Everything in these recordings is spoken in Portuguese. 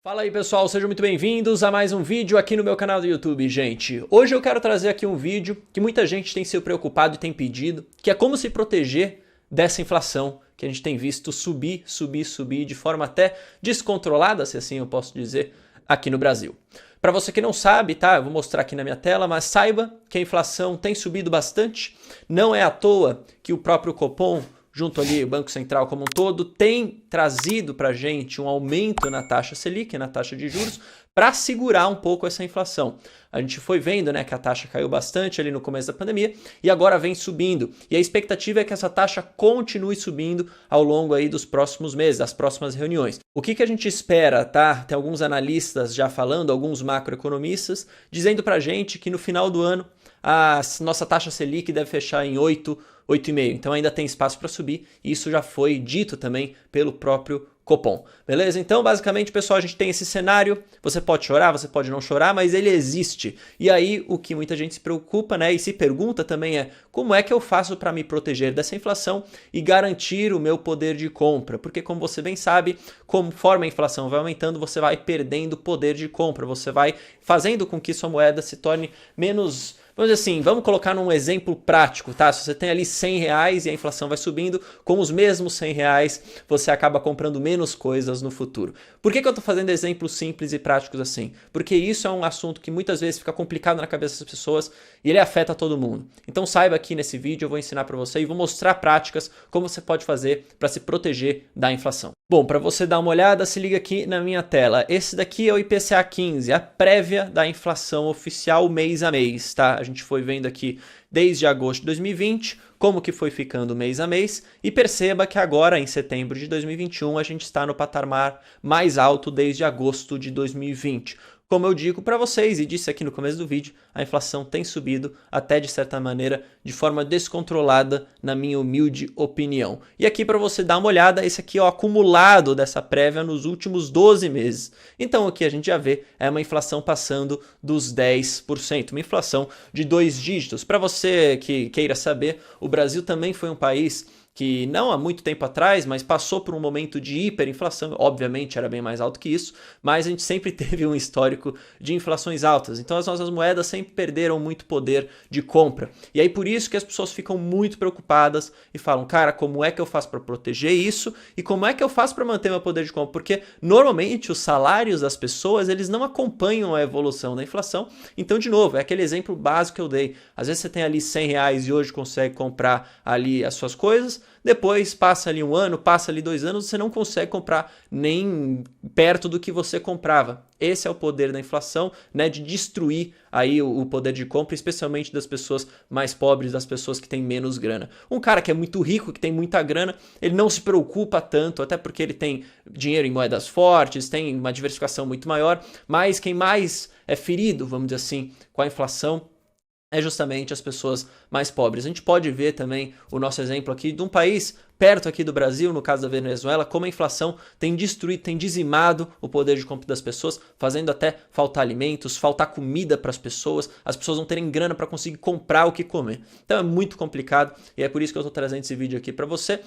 Fala aí pessoal, sejam muito bem-vindos a mais um vídeo aqui no meu canal do YouTube, gente. Hoje eu quero trazer aqui um vídeo que muita gente tem se preocupado e tem pedido, que é como se proteger dessa inflação que a gente tem visto subir de forma até descontrolada, se assim eu posso dizer, aqui no Brasil. Para você que não sabe, tá? Eu vou mostrar aqui na minha tela, mas saiba que a inflação tem subido bastante. Não é à toa que o próprio Copom, junto ali o Banco Central como um todo, tem trazido para a gente um aumento na taxa Selic, na taxa de juros, para segurar um pouco essa inflação. A gente foi vendo, né, que a taxa caiu bastante ali no começo da pandemia e agora vem subindo. E a expectativa é que essa taxa continue subindo ao longo aí dos próximos meses, das próximas reuniões. O que a gente espera, tá? Tem alguns analistas já falando, alguns macroeconomistas, dizendo para a gente que no final do ano a nossa taxa Selic deve fechar em 8,5. Então ainda tem espaço para subir e isso já foi dito também pelo próprio Copom. Beleza? Então basicamente, pessoal, a gente tem esse cenário, você pode chorar, você pode não chorar, mas ele existe. E aí o que muita gente se preocupa, né, e se pergunta também é como é que eu faço para me proteger dessa inflação e garantir o meu poder de compra? Porque como você bem sabe, conforme a inflação vai aumentando, você vai perdendo poder de compra, você vai fazendo com que sua moeda se torne menos... Vamos dizer assim, vamos colocar num exemplo prático, tá? Se você tem ali 100 reais e a inflação vai subindo, com os mesmos 100 reais você acaba comprando menos coisas no futuro. Por que eu tô fazendo exemplos simples e práticos assim? Porque isso é um assunto que muitas vezes fica complicado na cabeça das pessoas e ele afeta todo mundo. Então saiba aqui nesse vídeo, eu vou ensinar para você e vou mostrar práticas como você pode fazer para se proteger da inflação. Bom, para você dar uma olhada, se liga aqui na minha tela. Esse daqui é o IPCA 15, a prévia da inflação oficial mês a mês, tá? A gente foi vendo aqui desde agosto de 2020, como que foi ficando mês a mês, e perceba que agora, em setembro de 2021, a gente está no patamar mais alto desde agosto de 2020. Como eu digo para vocês e disse aqui no começo do vídeo, a inflação tem subido até de certa maneira de forma descontrolada, na minha humilde opinião. E aqui para você dar uma olhada, esse aqui é o acumulado dessa prévia nos últimos 12 meses. Então aqui a gente já vê é uma inflação passando dos 10%, uma inflação de 2 dígitos. Para você que queira saber, o Brasil também foi um país que não há muito tempo atrás, mas passou por um momento de hiperinflação, obviamente era bem mais alto que isso, mas a gente sempre teve um histórico de inflações altas, então as nossas moedas sempre perderam muito poder de compra. E aí por isso que as pessoas ficam muito preocupadas e falam, cara, como é que eu faço para proteger isso e como é que eu faço para manter meu poder de compra? Porque normalmente os salários das pessoas, eles não acompanham a evolução da inflação, então de novo, é aquele exemplo básico que eu dei, às vezes você tem ali 100 reais e hoje consegue comprar ali as suas coisas, depois passa ali um ano, passa ali 2 anos, você não consegue comprar nem perto do que você comprava. Esse é o poder da inflação, né, de destruir aí o poder de compra, especialmente das pessoas mais pobres, das pessoas que têm menos grana. Um cara que é muito rico, que tem muita grana, ele não se preocupa tanto, até porque ele tem dinheiro em moedas fortes, tem uma diversificação muito maior, mas quem mais é ferido, vamos dizer assim, com a inflação, é justamente as pessoas mais pobres. A gente pode ver também o nosso exemplo aqui de um país perto aqui do Brasil, no caso da Venezuela, como a inflação tem destruído, tem dizimado o poder de compra das pessoas, fazendo até faltar alimentos, faltar comida para as pessoas não terem grana para conseguir comprar o que comer. Então é muito complicado e é por isso que eu estou trazendo esse vídeo aqui para você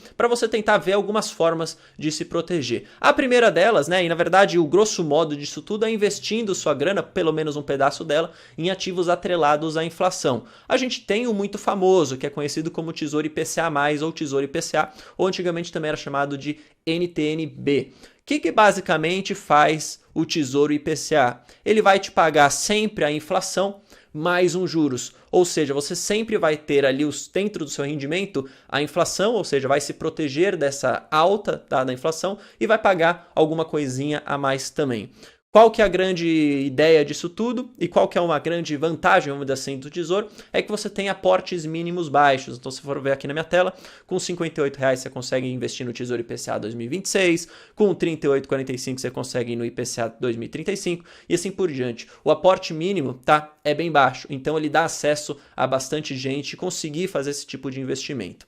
tentar ver algumas formas de se proteger. A primeira delas, né, e na verdade o grosso modo disso tudo é investindo sua grana, pelo menos um pedaço dela, em ativos atrelados à inflação. A gente tem o muito famoso, que é conhecido como Tesouro IPCA+, ou Tesouro IPCA, ou antigamente também era chamado de NTN-B. O que basicamente faz o Tesouro IPCA? Ele vai te pagar sempre a inflação mais um juros, ou seja, você sempre vai ter ali dentro do seu rendimento a inflação, ou seja, vai se proteger dessa alta da inflação e vai pagar alguma coisinha a mais também. Qual que é a grande ideia disso tudo e qual que é uma grande vantagem, vamos dizer assim, do Tesouro, é que você tem aportes mínimos baixos. Então, se for ver aqui na minha tela, com R$ 58,00 você consegue investir no Tesouro IPCA 2026, com R$ 38,45 você consegue ir no IPCA 2035 e assim por diante. O aporte mínimo, tá, é bem baixo, então ele dá acesso a bastante gente conseguir fazer esse tipo de investimento.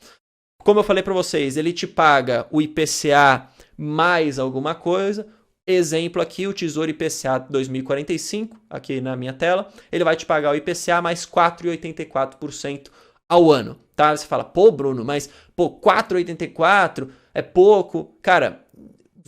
Como eu falei para vocês, ele te paga o IPCA mais alguma coisa. Exemplo aqui, o Tesouro IPCA 2045, aqui na minha tela, ele vai te pagar o IPCA mais 4,84% ao ano, tá? Você fala, pô, Bruno, mas pô, 4,84 é pouco. Cara,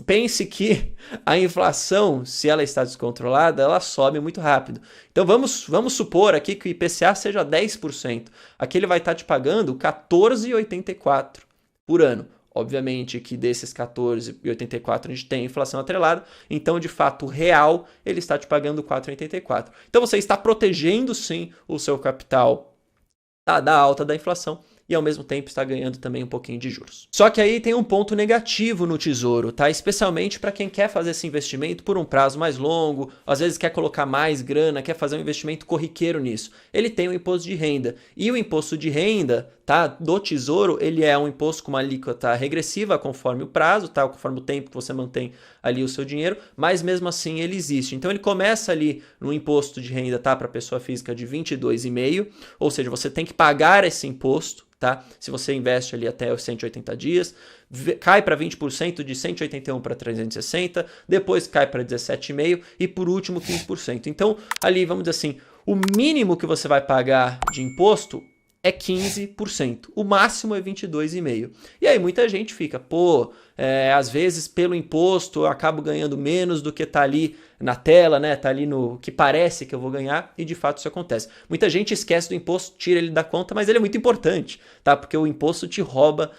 pense que a inflação, se ela está descontrolada, ela sobe muito rápido. Então vamos supor aqui que o IPCA seja 10%. Aqui ele vai estar te pagando 14,84 por ano. Obviamente que desses 14,84 a gente tem inflação atrelada, então de fato real ele está te pagando 4,84. Então você está protegendo sim o seu capital da alta da inflação e ao mesmo tempo está ganhando também um pouquinho de juros. Só que aí tem um ponto negativo no Tesouro, tá? Especialmente para quem quer fazer esse investimento por um prazo mais longo, às vezes quer colocar mais grana, quer fazer um investimento corriqueiro nisso. Ele tem o imposto de renda. E o imposto de renda, tá, do Tesouro, ele é um imposto com uma alíquota regressiva conforme o prazo, tá? Conforme o tempo que você mantém ali o seu dinheiro, mas mesmo assim ele existe. Então ele começa ali no imposto de renda, tá, para pessoa física de 22,5, ou seja, você tem que pagar esse imposto, tá? Se você investe ali até os 180 dias, cai para 20% de 181 para 360, depois cai para 17,5% e por último 15%. Então ali, vamos dizer assim, o mínimo que você vai pagar de imposto é 15%, o máximo é 22,5%. E aí muita gente fica, pô, às vezes pelo imposto eu acabo ganhando menos do que tá ali na tela, né? Tá ali no que parece que eu vou ganhar e de fato isso acontece. Muita gente esquece do imposto, tira ele da conta, mas ele é muito importante, tá? Porque o imposto te rouba,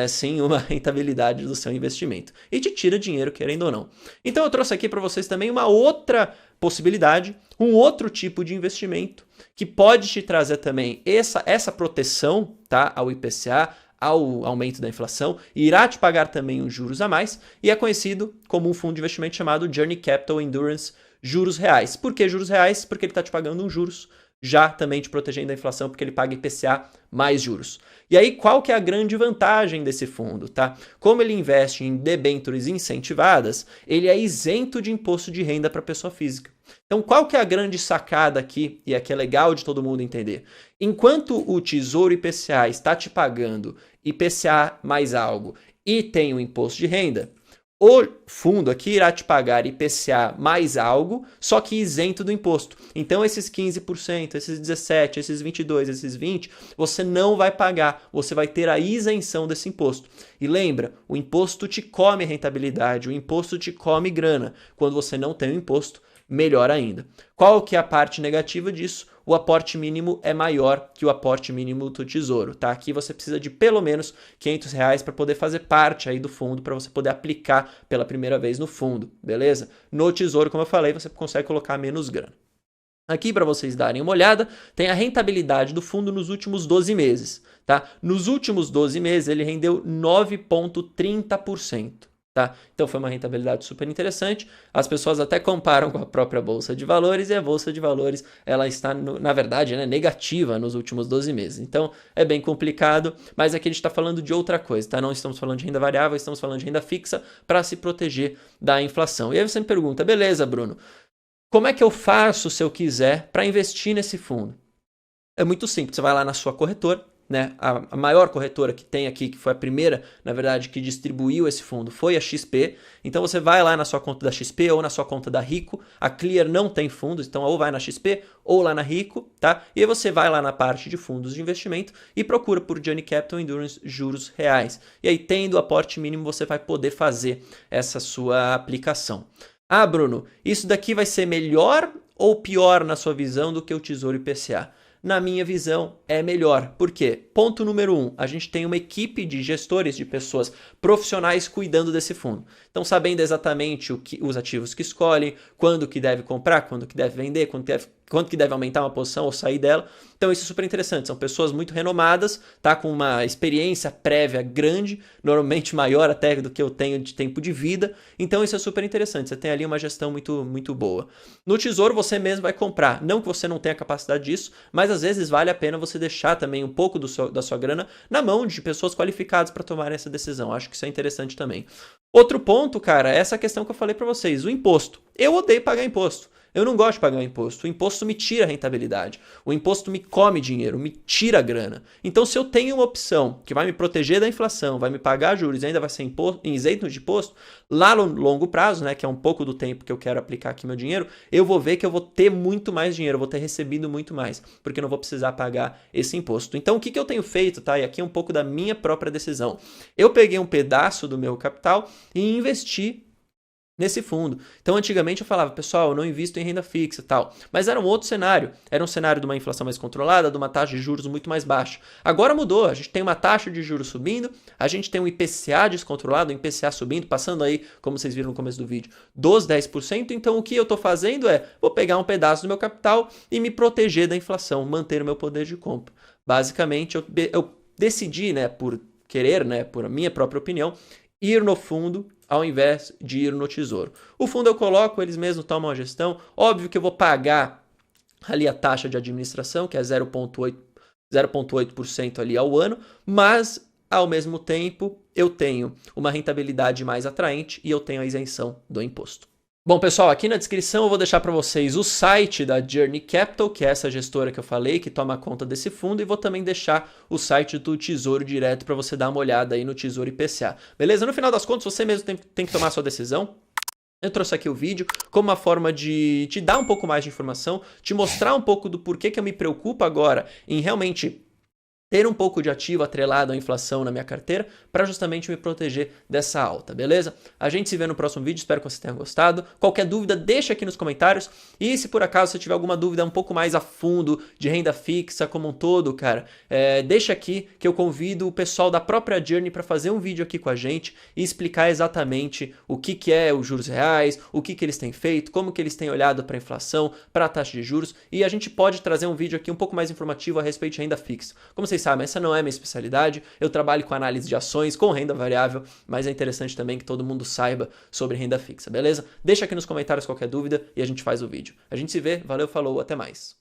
sim, uma rentabilidade do seu investimento e te tira dinheiro, querendo ou não. Então eu trouxe aqui para vocês também uma outra possibilidade, um outro tipo de investimento que pode te trazer também essa proteção, tá, ao IPCA, ao aumento da inflação, e irá te pagar também os juros a mais, e é conhecido como um fundo de investimento chamado Journey Capital Endurance Juros Reais. Por que juros reais? Porque ele está te pagando uns juros, já também te protegendo da inflação, porque ele paga IPCA mais juros. E aí, qual que é a grande vantagem desse fundo, tá? Como ele investe em debêntures incentivadas, ele é isento de imposto de renda para pessoa física. Então, qual que é a grande sacada aqui, e aqui é legal de todo mundo entender? Enquanto o Tesouro IPCA está te pagando IPCA mais algo e tem o imposto de renda, o fundo aqui irá te pagar IPCA mais algo, só que isento do imposto. Então, esses 15%, esses 17%, esses 22%, esses 20%, você não vai pagar, você vai ter a isenção desse imposto. E lembra, o imposto te come rentabilidade, o imposto te come grana. Quando você não tem o imposto, melhor ainda. Qual que é a parte negativa disso? O aporte mínimo é maior que o aporte mínimo do Tesouro, tá? Aqui você precisa de pelo menos R$500 para poder fazer parte aí do fundo, para você poder aplicar pela primeira vez no fundo, beleza? No Tesouro, como eu falei, você consegue colocar menos grana. Aqui, para vocês darem uma olhada, tem a rentabilidade do fundo nos últimos 12 meses, tá? Nos últimos 12 meses, ele rendeu 9,30%. Tá? Então foi uma rentabilidade super interessante. As pessoas até comparam com a própria Bolsa de Valores e a Bolsa de Valores ela está, na verdade, né, negativa nos últimos 12 meses. Então é bem complicado, mas aqui a gente está falando de outra coisa. Tá? Não estamos falando de renda variável, estamos falando de renda fixa para se proteger da inflação. E aí você me pergunta, beleza, Bruno, como é que eu faço se eu quiser para investir nesse fundo? É muito simples, você vai lá na sua corretora, né? A maior corretora que tem aqui, que foi a primeira, na verdade, que distribuiu esse fundo, foi a XP. Então você vai lá na sua conta da XP ou na sua conta da Rico. A Clear não tem fundos, então ou vai na XP ou lá na Rico, tá? E aí você vai lá na parte de fundos de investimento e procura por Journey Capital Endurance Juros Reais. E aí, tendo o aporte mínimo, você vai poder fazer essa sua aplicação. Ah, Bruno, isso daqui vai ser melhor ou pior na sua visão do que o Tesouro IPCA? Na minha visão, é melhor. Por quê? Ponto número 1, a gente tem uma equipe de gestores, de pessoas profissionais cuidando desse fundo. Então, sabendo exatamente os ativos que escolhem, quando que deve comprar, quando que deve vender, quando que deve aumentar uma posição ou sair dela. Então, isso é super interessante. São pessoas muito renomadas, tá? Com uma experiência prévia grande, normalmente maior até do que eu tenho de tempo de vida. Então, isso é super interessante. Você tem ali uma gestão muito, muito boa. No Tesouro, você mesmo vai comprar. Não que você não tenha capacidade disso, mas às vezes vale a pena você deixar também um pouco da sua grana na mão de pessoas qualificadas para tomar essa decisão. Acho que isso é interessante também. Outro ponto, cara, é essa questão que eu falei para vocês, o imposto. Eu odeio pagar imposto. Eu não gosto de pagar imposto. O imposto me tira a rentabilidade. O imposto me come dinheiro, me tira a grana. Então, se eu tenho uma opção que vai me proteger da inflação, vai me pagar juros e ainda vai ser isento de imposto, lá no longo prazo, né, que é um pouco do tempo que eu quero aplicar aqui meu dinheiro, eu vou ver que eu vou ter muito mais dinheiro, eu vou ter recebido muito mais, porque eu não vou precisar pagar esse imposto. Então, o que eu tenho feito, tá? E aqui é um pouco da minha própria decisão. Eu peguei um pedaço do meu capital e investi nesse fundo. Então, antigamente eu falava, pessoal, eu não invisto em renda fixa e tal. Mas era um outro cenário. Era um cenário de uma inflação mais controlada, de uma taxa de juros muito mais baixa. Agora mudou. A gente tem uma taxa de juros subindo, a gente tem um IPCA descontrolado, um IPCA subindo, passando aí, como vocês viram no começo do vídeo, dos 10%. Então, o que eu estou fazendo é, vou pegar um pedaço do meu capital e me proteger da inflação, manter o meu poder de compra. Basicamente, eu decidi, né, por querer, né, por minha própria opinião, ir no fundo ao invés de ir no tesouro. O fundo eu coloco, eles mesmos tomam a gestão. Óbvio que eu vou pagar ali a taxa de administração, que é 0,8% ali ao ano, mas ao mesmo tempo eu tenho uma rentabilidade mais atraente e eu tenho a isenção do imposto. Bom, pessoal, aqui na descrição eu vou deixar para vocês o site da Journey Capital, que é essa gestora que eu falei, que toma conta desse fundo, e vou também deixar o site do Tesouro Direto para você dar uma olhada aí no Tesouro IPCA. Beleza? No final das contas, você mesmo tem que tomar a sua decisão. Eu trouxe aqui o vídeo como uma forma de te dar um pouco mais de informação, te mostrar um pouco do porquê que eu me preocupo agora em realmente ter um pouco de ativo atrelado à inflação na minha carteira para justamente me proteger dessa alta, beleza? A gente se vê no próximo vídeo, espero que você tenha gostado. Qualquer dúvida, deixa aqui nos comentários. E se por acaso você tiver alguma dúvida um pouco mais a fundo de renda fixa como um todo, cara, deixa aqui que eu convido o pessoal da própria Journey para fazer um vídeo aqui com a gente e explicar exatamente o que é os juros reais, o que eles têm feito, como que eles têm olhado para a inflação, para a taxa de juros. E a gente pode trazer um vídeo aqui um pouco mais informativo a respeito de renda fixa. Como vocês sabem, essa não é minha especialidade, eu trabalho com análise de ações, com renda variável, mas é interessante também que todo mundo saiba sobre renda fixa, beleza? Deixa aqui nos comentários qualquer dúvida e a gente faz o vídeo. A gente se vê, valeu, falou, até mais.